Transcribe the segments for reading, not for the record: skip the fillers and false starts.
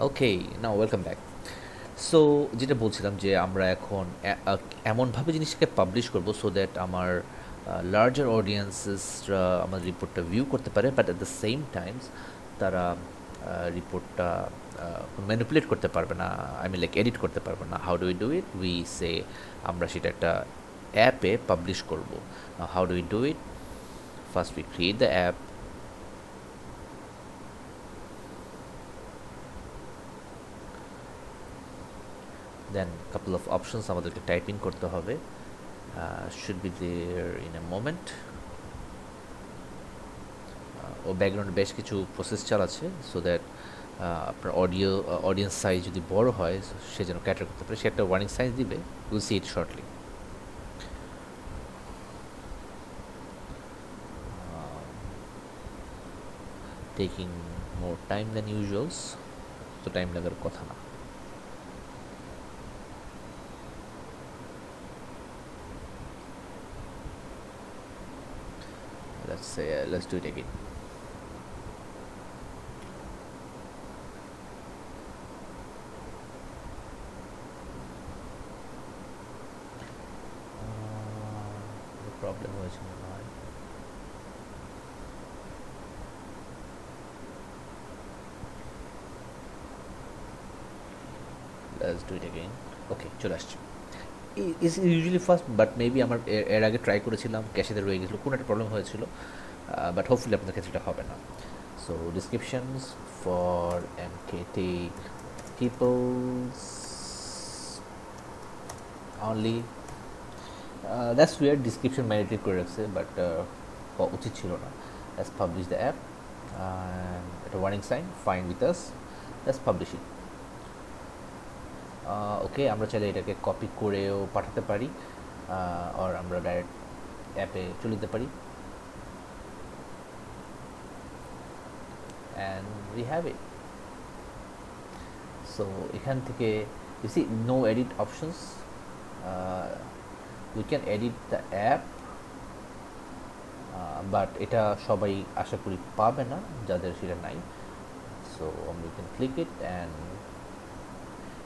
ওকে, নাও welcome back. So যেটা বলছিলাম যে আমরা এখন এমনভাবে জিনিসটাকে পাবলিশ করব সো দ্যাট আমার লার্জার অডিয়েন্সেসরা আমার রিপোর্টটা ভিউ করতে পারে, but at the same Times তারা রিপোর্টটা ম্যানিপুলেট করতে পারবে না, আই মিন লাইক এডিট করতে পারবে না। How do we do it? We say আমরা সেটা একটা অ্যাপে পাবলিশ করব। How do we do it? First we create the app, then couple of options আমাদেরকে টাইপিং করতে হবে, should be there in a moment. ও ব্যাকগ্রাউন্ডে বেশ কিছু প্রসেস চালাচ্ছে সো দ্যাট আপনার অডিয়েন্স সাইজ যদি বড় হয় সে যেন ক্যাটার করতে পারে, সে একটা ওয়ার্নিং সাইজ দিবে। Will see it shortly. Taking more time than usuals, তো টাইম লাগার কথা না। Let's do it again. Problem হয়েছে মনে হয়। Let's do it again. ওকে, চলে আসছে। Is usually first, but maybe আমার এর আগে ট্রাই করেছিলাম, ক্যাশেতে রয়ে গেছিলো, কোনো একটা প্রবলেম হয়েছিল, বাট হোপফুলি আপনাদের ক্ষেত্রে এটা হবে না। So descriptions for MKT peoples only, that's we're description mandatory করে রাখছে, বাট হওয়া উচিত ছিল না। লেটস পাবলিশ দ্য অ্যাপ, একটা warning sign fine with us, let's publish it. Okay, আমরা চাইলে এটাকে কপি করেও পাঠাতে পারি, আর আমরা ডাইরেক্ট অ্যাপে চলে যেতে পারি, and we have it. So এখান থেকে you see no edit options, we can edit the app, but এটা সবাই আশা করি পাবে না যাদের সেটা নাই। So we can click it and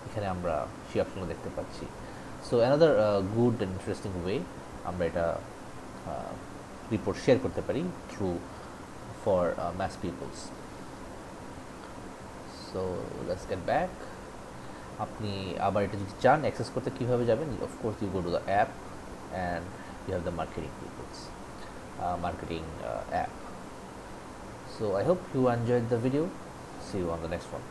এখানে আমরা সেই অপশনগুলো দেখতে পাচ্ছি। So another good and interesting way আমরা এটা রিপোর্ট শেয়ার করতে পারি through for mass peoples. So let's get back. আপনি আবার এটা যদি চান অ্যাক্সেস করতে কীভাবে যাবেন? Of course you go to the app and you have the marketing peoples marketing app. So I hope you enjoyed the video. See you on the next one.